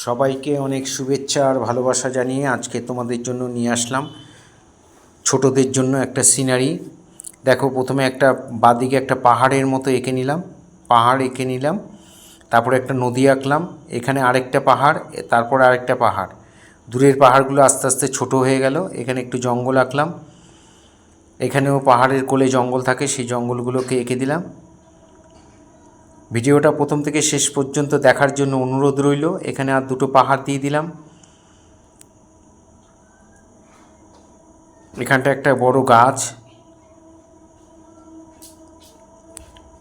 সবাইকে অনেক শুভেচ্ছা আর ভালোবাসা জানিয়ে আজকে তোমাদের জন্য নিয়ে আসলাম ছোটদের জন্য একটা সিনারি। দেখো, প্রথমে একটা বাঁদিকে একটা পাহাড়ের মতো এঁকে নিলাম, পাহাড় এঁকে নিলাম, তারপরে একটা নদী আঁকলাম, এখানে আরেকটা পাহাড়, তারপরে আরেকটা পাহাড়। দূরের পাহাড়গুলো আস্তে আস্তে ছোট হয়ে গেল। এখানে একটু জঙ্গল আঁকলাম, এখানেও পাহাড়ের কোলে জঙ্গল থাকে, সেই জঙ্গলগুলোকে এঁকে দিলাম। ভিডিওটা প্রথম থেকে শেষ পর্যন্ত দেখার জন্য অনুরোধ রইল। এখানে আর দুটো পাহাড় দিয়ে দিলাম, এখানটা একটা বড় গাছ,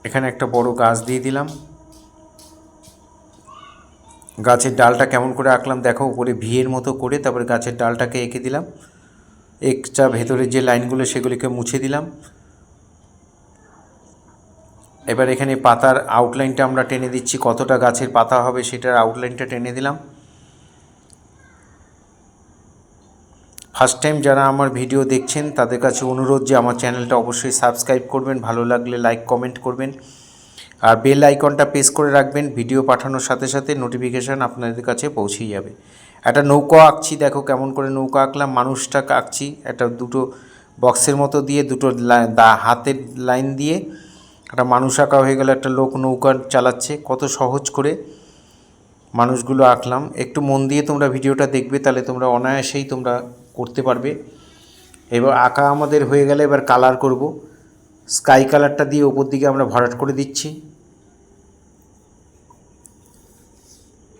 এখানে একটা বড় গাছ দিয়ে দিলাম। গাছের ডালটা কেমন করে আঁকলাম দেখো, উপরে ভিয়ের মতো করে, তারপরে গাছের ডালটাকে এঁকে দিলাম। এক্সট্রা ভেতরের যে লাইনগুলো সেগুলিকে মুছে দিলাম। এবার এখানে পাতার আউটলাইনটা আমরা টেনে দিচ্ছি, কতটা গাছের পাতা হবে সেটার আউটলাইনটা টেনে দিলাম। ফার্স্ট টাইম যারা আমার ভিডিও দেখছেন তাদের কাছে অনুরোধ যে আমার চ্যানেলটা অবশ্যই সাবস্ক্রাইব করবেন, ভালো লাগলে লাইক কমেন্ট করবেন, আর বেল আইকনটা প্রেস করে রাখবেন। ভিডিও পাঠানোর সাথে সাথে নোটিফিকেশান আপনাদের কাছে পৌঁছেই যাবে। একটা নৌকা আঁকছি, দেখো কেমন করে নৌকা আঁকলাম। মানুষটাকে আঁকছি একটা দুটো বক্সের মতো দিয়ে, দুটো হাতের লাইন দিয়ে একটা মানুষ আঁকা হয়ে গেল। একটা লোক নৌকা চালাচ্ছে, কত সহজ করে মানুষগুলো আঁকলাম। একটু মন দিয়ে তোমরা ভিডিওটা দেখবে, তাহলে তোমরা অনায়াসেই তোমরা করতে পারবে। এবার আঁকা আমাদের হয়ে গেলে এবার কালার করব। স্কাই কালারটা দিয়ে ওপর দিকে আমরা ভরাট করে দিচ্ছি,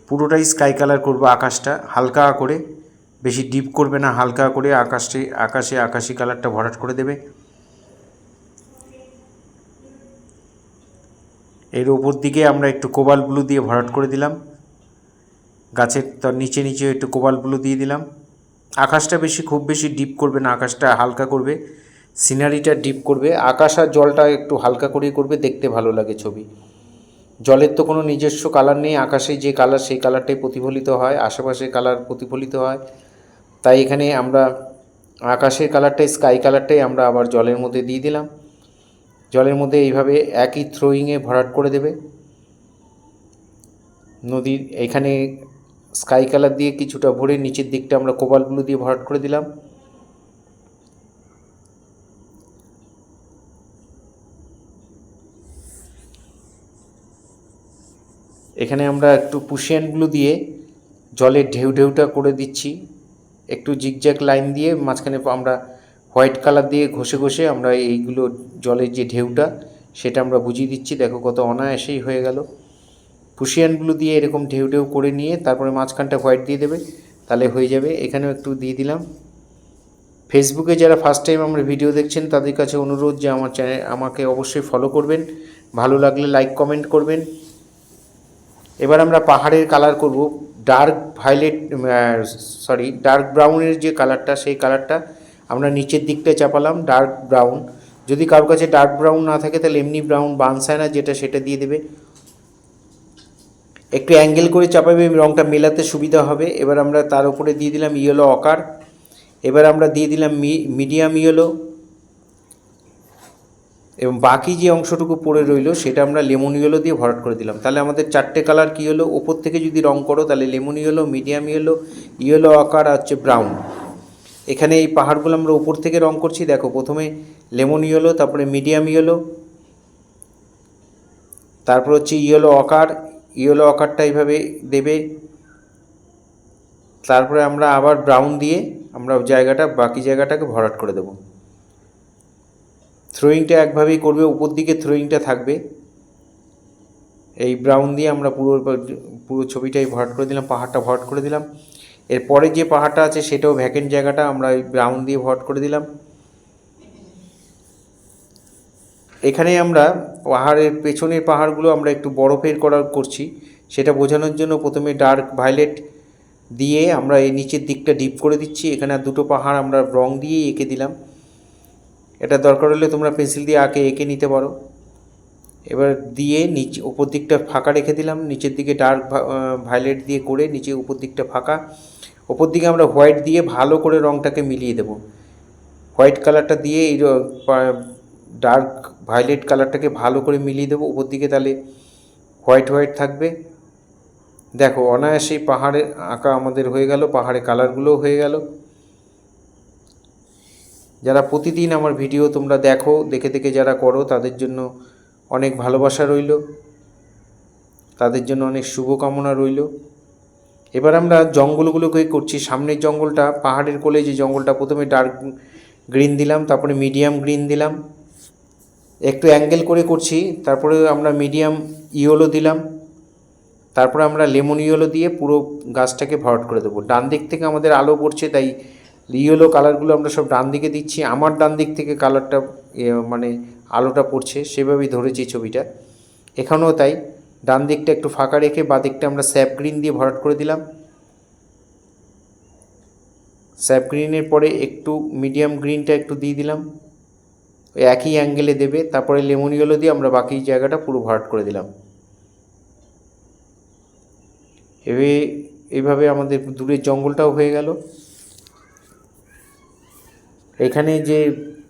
পুরোটাই স্কাই কালার করব। আকাশটা হালকা করে, বেশি ডিপ করবে না, হালকা করে আকাশি কালারটা ভরাট করে দেবে। এর ওপর দিকে আমরা একটু কোবাল ব্লু দিয়ে ভরাট করে দিলাম। গাছের তার নিচে নিচে একটু কোবাল ব্লু দিয়ে দিলাম। আকাশটা খুব বেশি ডিপ করবে না, আকাশটা হালকা করবে, সিনারিটা ডিপ করবে। আকাশ আর জলটা একটু হালকা করেই করবে, দেখতে ভালো লাগে ছবি। জলের তো কোনো নিজস্ব কালার নেই, আকাশে যে কালার সেই কালারটাই প্রতিফলিত হয়, আশেপাশে কালার প্রতিফলিত হয়। তাই এখানে আমরা আকাশের কালারটাই, স্কাই কালারটাই আমরা আবার জলের মধ্যে দিয়ে দিলাম। জলের মধ্যে এইভাবে একই থ্রোয়িংয়ে ভরাট করে দেবে। নদীর এখানে স্কাই কালার দিয়ে কিছুটা ভরে নিচের দিকটা আমরা কোবাল ব্লু দিয়ে ভরাট করে দিলাম। এখানে আমরা একটু পুশিয়ান ব্লু দিয়ে জলের ঢেউটা করে দিচ্ছি, একটু জিগজ্যাগ লাইন দিয়ে মাঝখানে আমরা হোয়াইট কালার দিয়ে ঘষে ঘষে আমরা এইগুলো জলের যে ঢেউটা সেটা আমরা বুঝিয়ে দিচ্ছি। দেখো কত অনায়াসেই হয়ে গেল। পুশিয়ান ব্লু দিয়ে এরকম ঢেউ করে নিয়ে তারপরে মাঝখানটা হোয়াইট দিয়ে দেবে, তাহলে হয়ে যাবে। এখানেও একটু দিয়ে দিলাম। ফেসবুকে যারা ফার্স্ট টাইম আমার ভিডিও দেখছেন তাদের কাছে অনুরোধ যে আমার চ্যানেল আমাকে অবশ্যই ফলো করবেন, ভালো লাগলে লাইক কমেন্ট করবেন। এবার আমরা পাহাড়ের কালার করব। ডার্ক ব্রাউনের যে কালারটা, সেই কালারটা আমরা নিচের দিকটা চাপালাম ডার্ক ব্রাউন। যদি কারোর কাছে ডার্ক ব্রাউন না থাকে তাহলে এমনি ব্রাউন বানসায়না যেটা সেটা দিয়ে দেবে। একটু অ্যাঙ্গেল করে চাপাবে, রঙটা মেলাতে সুবিধা হবে। এবার আমরা তার উপরে দিয়ে দিলাম ইয়েলো অকার। এবার আমরা দিয়ে দিলাম মিডিয়াম ইয়েলো, এবং বাকি যে অংশটুকু পড়ে রইল সেটা আমরা লেমন ইয়েলো দিয়ে ভরাট করে দিলাম। তাহলে আমাদের চারটে কালার কী হলো, ওপর থেকে যদি রং করো তাহলে lemon yellow, medium yellow, yellow আকার আর হচ্ছে ব্রাউন। এখানে এই পাহাড়গুলো আমরা উপর থেকে রং করছি। দেখো, প্রথমে লেমন ইয়েলো, তারপরে মিডিয়াম ইয়েলো, তারপর হচ্ছে ইয়েলো আকারটা এইভাবে দেবে। তারপরে আমরা আবার ব্রাউন দিয়ে আমরা বাকি জায়গাটাকে ভরাট করে দেবো। থ্রোয়িংটা একভাবেই করবে, উপর দিকে থ্রোয়িংটা থাকবে। এই ব্রাউন দিয়ে আমরা পুরো ছবিটাই ভরাট করে দিলাম, পাহাড়টা ভরাট করে দিলাম। এরপরে যে পাহাড়টা আছে সেটাও ভ্যাকেন্ট জায়গাটা আমরা এই ব্রাউন দিয়ে ভরাট করে দিলাম। এখানে আমরা পাহাড়ের পেছনের পাহাড়গুলো আমরা একটু বরফের করছি, সেটা বোঝানোর জন্য প্রথমে ডার্ক ভায়োলেট দিয়ে আমরা এই নিচের দিকটা ডিপ করে দিচ্ছি। এখানে দুটো পাহাড় আমরা রং দিয়ে এঁকে দিলাম। এটা দরকার হলে তোমরা পেন্সিল দিয়ে এঁকে নিতে পারো। এবার দিয়ে উপর দিকটা ফাঁকা রেখে দিলাম, নিচের দিকে ডার্ক ভায়োলেট দিয়ে করে নিচে উপর দিকটা ফাঁকা। ওপর দিকে আমরা হোয়াইট দিয়ে ভালো করে রঙটাকে মিলিয়ে দেব। হোয়াইট কালারটা দিয়ে এই ডার্ক ভায়োলেট কালারটাকে ভালো করে মিলিয়ে দেবো উপর দিকে, তাহলে হোয়াইট থাকবে। দেখো অনায়াসেই পাহাড়ে আঁকা আমাদের হয়ে গেল, পাহাড়ে কালারগুলোও হয়ে গেল। যারা প্রতিদিন আমার ভিডিও তোমরা দেখো, দেখে দেখে যারা করো তাদের জন্য অনেক ভালোবাসা রইল, তাদের জন্য অনেক শুভকামনা রইল। এবার আমরা জঙ্গলগুলোকে করছি। সামনের জঙ্গলটা, পাহাড়ের কোলে যে জঙ্গলটা, প্রথমে ডার্ক গ্রিন দিলাম, তারপরে মিডিয়াম গ্রিন দিলাম, একটু অ্যাঙ্গেল করে করছি। তারপরে আমরা মিডিয়াম ইয়েলো দিলাম, তারপরে আমরা লেমন ইয়েলো দিয়ে পুরো গাছটাকে ভরাট করে দেবো। ডান দিক থেকে আমাদের আলো পড়ছে, তাই ইয়েলো কালারগুলো আমরা সব ডান দিকে দিচ্ছি। আমার ডান দিক থেকে কালারটা মানে আলোটা পড়ছে, সেভাবেই ধরেছি ছবিটা। এখানেও তাই, ডান দিকটা একটু ফাঁকা রেখে বাঁ দিকটা আমরা স্যাপ গ্রিন দিয়ে ভরাট করে দিলাম। স্যাপ গ্রিনের পরে একটু মিডিয়াম গ্রিনটা একটু দিয়ে দিলাম, ওই একই অ্যাঙ্গেলে দেবে। তারপরে লেমন ইয়েলো দিয়ে আমরা বাকি জায়গাটা পুরো ভরাট করে দিলাম। এইভাবে আমাদের দূরের জঙ্গলটাও হয়ে গেল। এখানে যে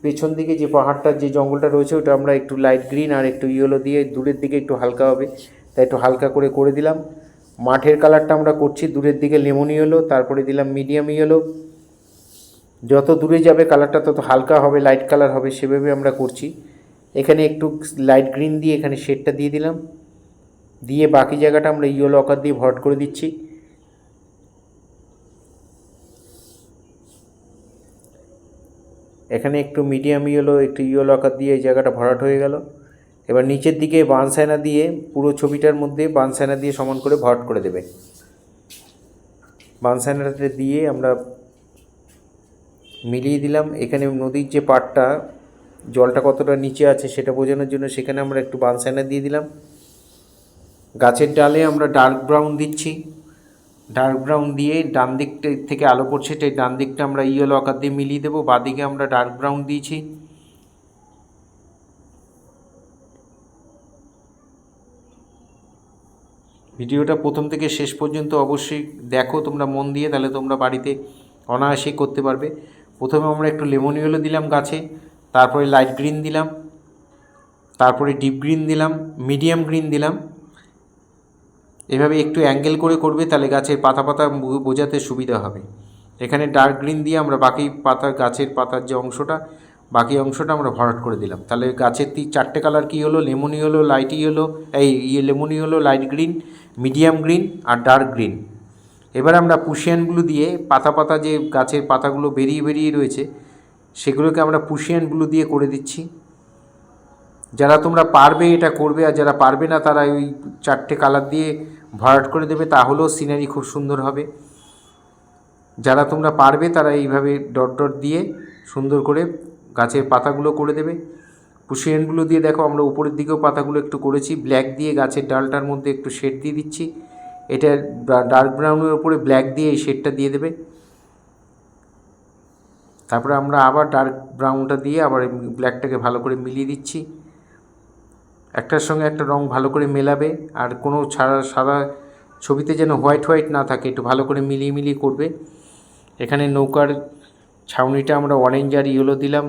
পেছন দিকে যে পাহাড়টার যে জঙ্গলটা রয়েছে, ওটা আমরা একটু লাইট গ্রিন আর একটু ইয়েলো দিয়ে, দূরের দিকে একটু হালকা হবে তাই একটু হালকা করে দিলাম। মাঠের কালারটা আমরা করছি দূরের দিকে লেমন ইয়েলো, তারপরে দিলাম মিডিয়াম ইয়েলো। যত দূরে যাবে কালারটা তত হালকা হবে, লাইট কালার হবে, সেভাবে আমরা করছি। এখানে একটু লাইট গ্রিন দিয়ে এখানে শেডটা দিয়ে দিলাম, দিয়ে বাকি জায়গাটা আমরা ইয়েলো আকার দিয়ে ভরাট করে দিচ্ছি। এখানে একটু মিডিয়াম ইয়েলো, একটু ইয়েলো আকার দিয়ে এই জায়গাটা ভরাট হয়ে গেল। এবার নিচের দিকে বানসাইনা দিয়ে পুরো ছবিটার মধ্যে বানসাইনা দিয়ে সমান করে ভরাট করে দেবে। বানসাইনাটা দিয়ে আমরা মিলিয়ে দিলাম। এখানে নদীর যে পাড়টা, জলটা কতটা নিচে আছে সেটা বোঝানোর জন্য সেখানে আমরা একটু বানসাইনা দিয়ে দিলাম। গাছের ডালে আমরা ডার্ক ব্রাউন দিচ্ছি, ডার্ক ব্রাউন দিয়ে ডান দিক থেকে আলো পড়ছে, তাই ডান দিকটা আমরা ইয়েলো আকার দিয়ে মিলিয়ে দেবো। বাঁদিকে আমরা ডার্ক ব্রাউন দিয়েছি। ভিডিওটা প্রথম থেকে শেষ পর্যন্ত অবশ্যই দেখো তোমরা মন দিয়ে, তাহলে তোমরা বাড়িতে অনায়াসেই করতে পারবে। প্রথমে আমরা একটু লেমন ইয়েলো দিলাম গাছে, তারপরে লাইট গ্রিন দিলাম, তারপরে ডিপ গ্রিন দিলাম, মিডিয়াম গ্রিন দিলাম। এভাবে একটু অ্যাঙ্গেল করে করবে, তাহলে গাছের পাতা বোঝাতে সুবিধা হবে। এখানে ডার্ক গ্রিন দিয়ে আমরা বাকি গাছের পাতার যে অংশটা, বাকি অংশটা আমরা ভরাট করে দিলাম। তাহলে গাছের চারটে কালার কী হলো? Lemon yellow, light yellow, lemon yellow, light green, medium green আর ডার্ক গ্রিন। এবার আমরা পুশিয়ান ব্লু দিয়ে পাতা যে গাছের পাতাগুলো বেরিয়ে রয়েছে, সেগুলোকে আমরা পুশিয়ান ব্লু দিয়ে করে দিচ্ছি। যারা তোমরা পারবে এটা করবে, আর যারা পারবে না তারা ওই চারটে কালার দিয়ে ভরাট করে দেবে, তাহলেও সিনারি খুব সুন্দর হবে। যারা তোমরা পারবে তারা এইভাবে ডট ডট দিয়ে সুন্দর করে গাছের পাতাগুলো করে দেবে। পুশিয়ানগুলো দিয়ে দেখো আমরা উপরের দিকেও পাতাগুলো একটু করেছি, ব্ল্যাক দিয়ে গাছের ডালটার মধ্যে একটু শেড দিয়ে দিচ্ছি। এটা ডার্ক ব্রাউনের ওপরে ব্ল্যাক দিয়ে এই শেডটা দিয়ে দেবে। তারপরে আমরা আবার ডার্ক ব্রাউনটা দিয়ে আবার ব্ল্যাকটাকে ভালো করে মিলিয়ে দিচ্ছি। একটার সঙ্গে একটা রং ভালো করে মেলাবে, আর কোনো সাদা ছবিতে যেন হোয়াইট না থাকে, একটু ভালো করে মিলিয়ে করবে। এখানে নৌকার ছাউনিটা আমরা অরেঞ্জ আর ইয়েলো দিলাম,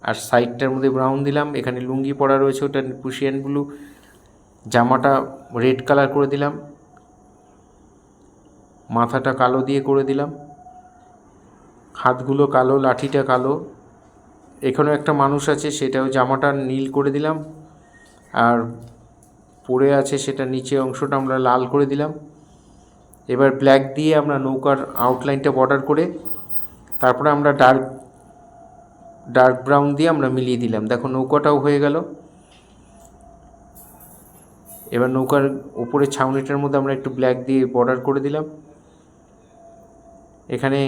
আর সাইডটার মধ্যে ব্রাউন দিলাম। এখানে লুঙ্গি পরা রয়েছে, ওটা পুশিয়ান ব্লু, জামাটা রেড কালার করে দিলাম, মাথাটা কালো দিয়ে করে দিলাম, হাতগুলো কালো, লাঠিটা কালো। এখানেও একটা মানুষ আছে, সেটাও জামাটা নীল করে দিলাম, আর পড়ে আছে সেটা নিচে অংশটা আমরা লাল করে দিলাম। এবার ব্ল্যাক দিয়ে আমরা নৌকার আউটলাইনটা বর্ডার করে, তারপরে আমরা ডার্ক ব্রাউন দিয়ে আমরা মিলিয়ে দিলাম। দেখো নৌকাটাও হয়ে গেল। এবার নৌকার উপরে ছাউনিটার মধ্যে আমরা একটু ব্ল্যাক দিয়ে বর্ডার করে দিলাম। এখানে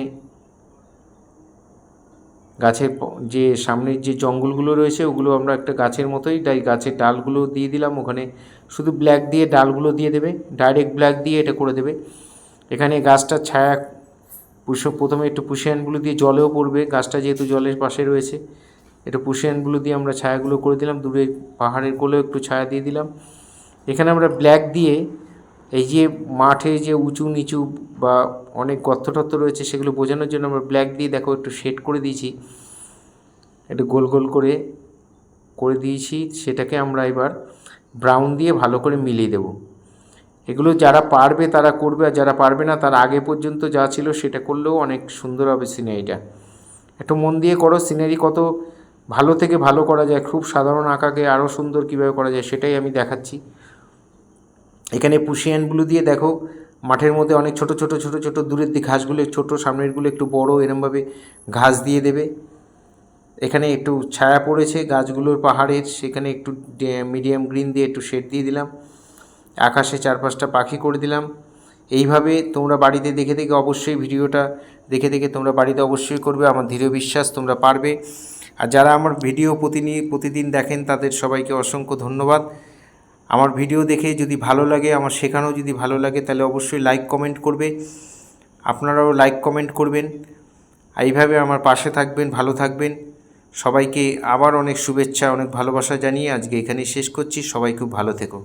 গাছের যে সামনের যে জঙ্গলগুলো রয়েছে ওগুলো আমরা একটা গাছের মতোই, তাই গাছের ডালগুলো দিয়ে দিলাম। ওখানে শুধু ব্ল্যাক দিয়ে ডালগুলো দিয়ে দেবে, ডাইরেক্ট ব্ল্যাক দিয়ে এটা করে দেবে। এখানে গাছটার ছায়া প্রথমে একটু পুশিয়ানগুলো দিয়ে জলেও পড়বে, গাছটা যেহেতু জলের পাশে রয়েছে, একটু পুশিয়ানগুলো দিয়ে আমরা ছায়াগুলো করে দিলাম। দূরে পাহাড়ের কোলেও একটু ছায়া দিয়ে দিলাম। এখানে আমরা ব্ল্যাক দিয়ে এই যে মাঠে যে উঁচু নিচু বা অনেক গর্ত টর্ত রয়েছে সেগুলো বোঝানোর জন্য আমরা ব্ল্যাক দিয়ে দেখো একটু শেড করে দিয়েছি, একটু গোল করে দিয়েছি। সেটাকে আমরা এবার ব্রাউন দিয়ে ভালো করে মিলিয়ে দেব। এগুলো যারা পারবে তারা করবে, আর যারা পারবে না তার আগে পর্যন্ত যা ছিল সেটা করলেও অনেক সুন্দর হবে সিনারিটা। একটু মন দিয়ে করো, সিনারি কত ভালো থেকে ভালো করা যায়, খুব সাধারণ আঁকাকে আরও সুন্দর কীভাবে করা যায় সেটাই আমি দেখাচ্ছি। এখানে পুশিয়ান ব্লু দিয়ে দেখো মাঠের মধ্যে অনেক ছোট ছোট ছোট ছোট দূরের দিকে ঘাসগুলো ছোট, সামনেরগুলো একটু বড়, এরমভাবে ঘাস দিয়ে দেবে। এখানে একটু ছায়া পড়েছে গাছগুলোর পাহাড়ের, সেখানে একটু মিডিয়াম গ্রিন দিয়ে একটু শেড দিয়ে দিলাম। আকাশে 4-5টা পাখি করে দিলাম। এইভাবে তোমরা বাড়িতে দেখে দেখে অবশ্যই ভিডিওটা দেখে দেখে তোমরা বাড়িতে অবশ্যই করবে, আমার দৃঢ় বিশ্বাস তোমরা পারবে। আর যারা আমার ভিডিও প্রতিদিন দেখেন তাদের সবাইকে অসংখ্য ধন্যবাদ। আমার ভিডিও দেখে যদি ভালো লাগে, আমার শেখানো যদি ভালো লাগে, তাহলে অবশ্যই লাইক কমেন্ট করবে। আপনারাও লাইক কমেন্ট করবেন, এইভাবে আমার পাশে থাকবেন, ভালো থাকবেন। সবাইকে আবার অনেক শুভেচ্ছা, অনেক ভালোবাসা জানিয়ে আজকে এখানেই শেষ করছি। সবাই খুব ভালো থেকো।